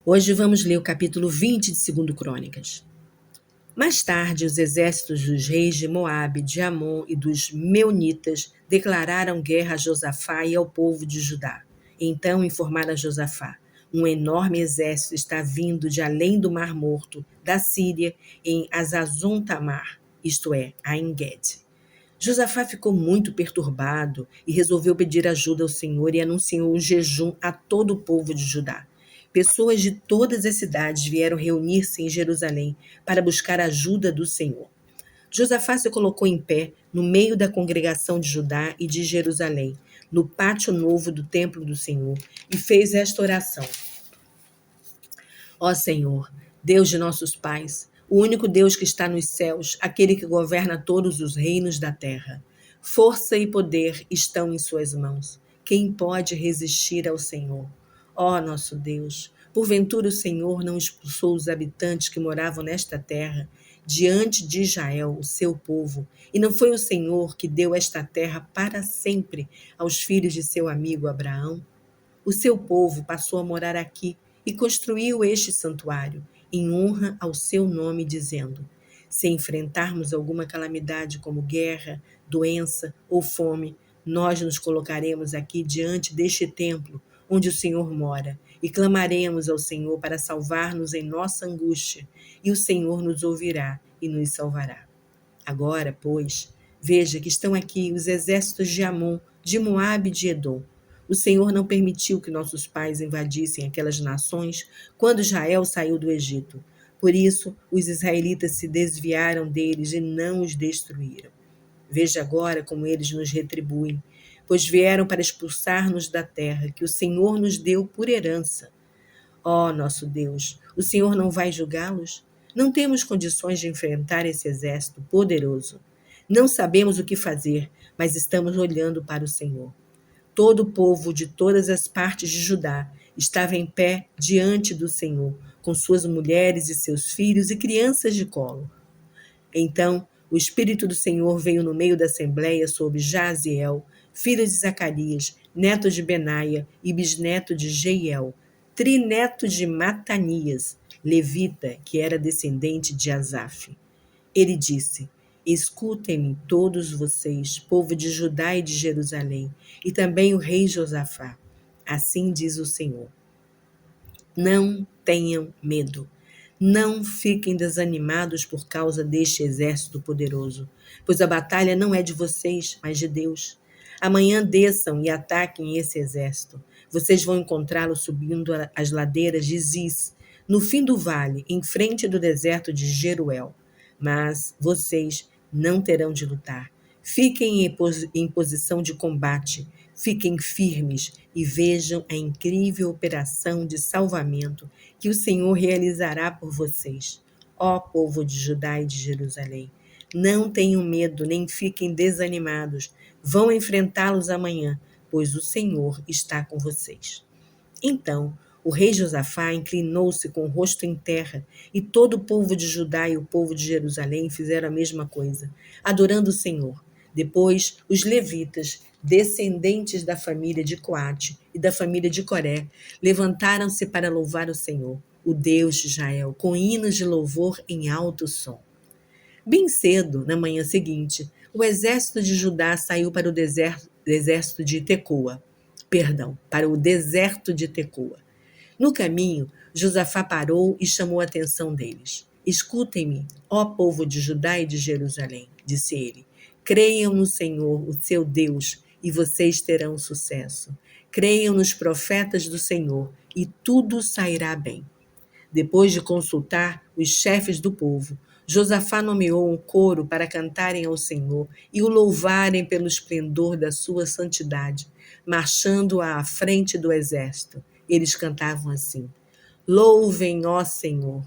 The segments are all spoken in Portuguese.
Hoje vamos ler o capítulo 20 de 2 Crônicas. Mais tarde, os exércitos dos reis de Moabe, de Amon e dos Meunitas declararam guerra a Josafá e ao povo de Judá. Então informaram a Josafá: um enorme exército está vindo de além do Mar Morto, da Síria, em Azazon-Tamar, isto é, a En-Gedi. Josafá ficou muito perturbado e resolveu pedir ajuda ao Senhor e anunciou um jejum a todo o povo de Judá. Pessoas de todas as cidades vieram reunir-se em Jerusalém para buscar a ajuda do Senhor. Josafá se colocou em pé no meio da congregação de Judá e de Jerusalém, no pátio novo do templo do Senhor, e fez esta oração: Ó Senhor, Deus de nossos pais, o único Deus que está nos céus, aquele que governa todos os reinos da terra. Força e poder estão em suas mãos. Quem pode resistir ao Senhor? Ó nosso Deus, porventura o Senhor não expulsou os habitantes que moravam nesta terra, diante de Israel, o seu povo, e não foi o Senhor que deu esta terra para sempre aos filhos de seu amigo Abraão? O seu povo passou a morar aqui e construiu este santuário em honra ao seu nome, dizendo: se enfrentarmos alguma calamidade como guerra, doença ou fome, nós nos colocaremos aqui diante deste templo onde o Senhor mora e clamaremos ao Senhor para salvar-nos em nossa angústia, e o Senhor nos ouvirá e nos salvará. Agora, pois, veja que estão aqui os exércitos de Amon, de Moabe e de Edom. O Senhor não permitiu que nossos pais invadissem aquelas nações quando Israel saiu do Egito. Por isso, os israelitas se desviaram deles e não os destruíram. Veja agora como eles nos retribuem, pois vieram para expulsar-nos da terra que o Senhor nos deu por herança. Ó nosso Deus, o Senhor não vai julgá-los? Não temos condições de enfrentar esse exército poderoso. Não sabemos o que fazer, mas estamos olhando para o Senhor. Todo o povo de todas as partes de Judá estava em pé diante do Senhor, com suas mulheres e seus filhos e crianças de colo. Então, o Espírito do Senhor veio no meio da assembleia sobre Jaziel, filho de Zacarias, neto de Benaia e bisneto de Jeiel, trineto de Matanias, levita, que era descendente de Asaf. Ele disse: escutem-me todos vocês, povo de Judá e de Jerusalém, e também o rei Josafá. Assim diz o Senhor: não tenham medo. Não fiquem desanimados por causa deste exército poderoso, pois a batalha não é de vocês, mas de Deus. Amanhã desçam e ataquem esse exército. Vocês vão encontrá-lo subindo as ladeiras de Ziz, no fim do vale, em frente do deserto de Jeruel. Mas vocês não terão de lutar. Fiquem em posição de combate, fiquem firmes e vejam a incrível operação de salvamento que o Senhor realizará por vocês. Ó povo de Judá e de Jerusalém, não tenham medo nem fiquem desanimados. Vão enfrentá-los amanhã, pois o Senhor está com vocês. Então, o rei Josafá inclinou-se com o rosto em terra, e todo o povo de Judá e o povo de Jerusalém fizeram a mesma coisa, adorando o Senhor. Depois, os levitas, descendentes da família de Coate e da família de Coré, levantaram-se para louvar o Senhor, o Deus de Israel, com hinos de louvor em alto som. Bem cedo, na manhã seguinte, o exército de Judá saiu para o deserto de Tecoa. Para o deserto de Tecoa. No caminho, Josafá parou e chamou a atenção deles. Escutem-me, ó povo de Judá e de Jerusalém, disse ele. Creiam no Senhor, o seu Deus, e vocês terão sucesso. Creiam nos profetas do Senhor, e tudo sairá bem. Depois de consultar os chefes do povo, Josafá nomeou um coro para cantarem ao Senhor e o louvarem pelo esplendor da sua santidade, marchando à frente do exército. Eles cantavam assim: louvem, ó Senhor,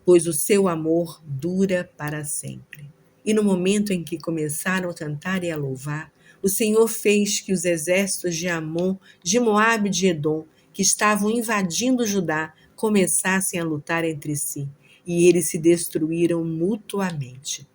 pois o seu amor dura para sempre. E no momento em que começaram a cantar e a louvar, o Senhor fez que os exércitos de Amon, de Moabe e de Edom, que estavam invadindo Judá, começassem a lutar entre si, e eles se destruíram mutuamente.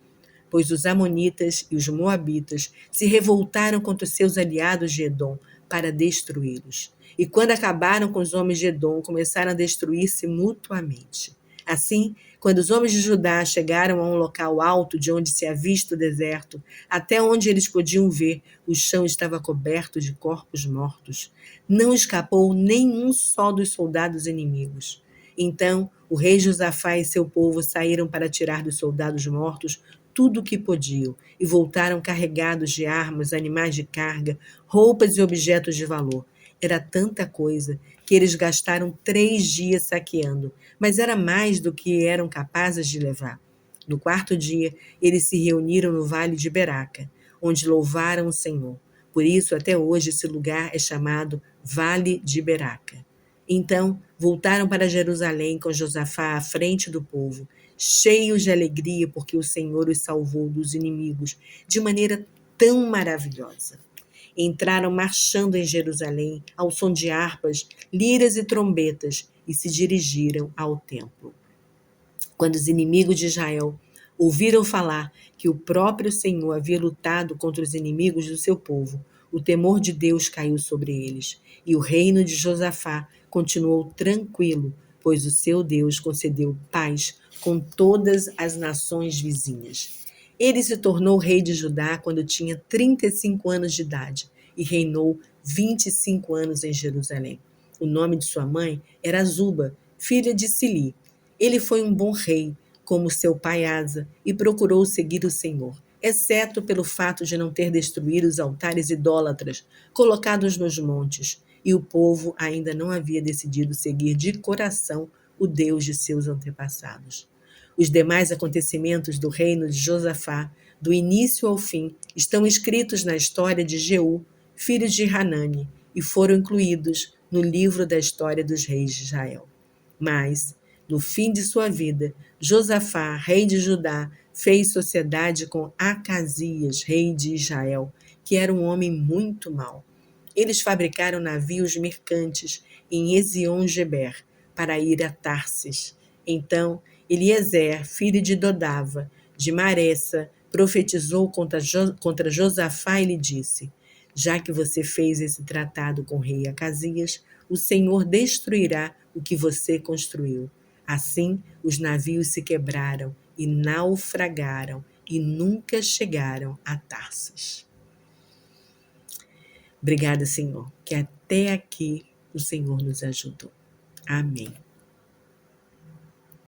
Pois os amonitas e os moabitas se revoltaram contra os seus aliados de Edom, para destruí-los. E quando acabaram com os homens de Edom, começaram a destruir-se mutuamente. Assim, quando os homens de Judá chegaram a um local alto de onde se avista o deserto, até onde eles podiam ver, o chão estava coberto de corpos mortos. Não escapou nenhum só dos soldados inimigos. Então, o rei Josafá e seu povo saíram para tirar dos soldados mortos tudo o que podiam e voltaram carregados de armas, animais de carga, roupas e objetos de valor. Era tanta coisa que eles gastaram 3 dias saqueando, mas era mais do que eram capazes de levar. No quarto dia, eles se reuniram no vale de Beraca, onde louvaram o Senhor. Por isso, até hoje, esse lugar é chamado Vale de Beraca. Então, voltaram para Jerusalém com Josafá à frente do povo, cheios de alegria porque o Senhor os salvou dos inimigos de maneira tão maravilhosa. Entraram marchando em Jerusalém ao som de harpas, liras e trombetas e se dirigiram ao templo. Quando os inimigos de Israel ouviram falar que o próprio Senhor havia lutado contra os inimigos do seu povo, o temor de Deus caiu sobre eles, e o reino de Josafá continuou tranquilo, pois o seu Deus concedeu paz com todas as nações vizinhas. Ele se tornou rei de Judá quando tinha 35 anos de idade e reinou 25 anos em Jerusalém. O nome de sua mãe era Zuba, filha de Sili. Ele foi um bom rei, como seu pai Asa, e procurou seguir o Senhor, exceto pelo fato de não ter destruído os altares idólatras colocados nos montes, e o povo ainda não havia decidido seguir de coração o Deus de seus antepassados. Os demais acontecimentos do reino de Josafá, do início ao fim, estão escritos na história de Jeú, filho de Hanani, e foram incluídos no livro da história dos reis de Israel. Mas, no fim de sua vida, Josafá, rei de Judá, fez sociedade com Acasias, rei de Israel, que era um homem muito mau. Eles fabricaram navios mercantes em Ezion-Geber para ir a Tarsis. Então, Eliezer, filho de Dodava, de Maressa, profetizou contra Josafá e lhe disse: já que você fez esse tratado com o rei Acasias, o Senhor destruirá o que você construiu. Assim, os navios se quebraram e naufragaram e nunca chegaram a Tarsis. Obrigada, Senhor, que até aqui o Senhor nos ajudou. Amém.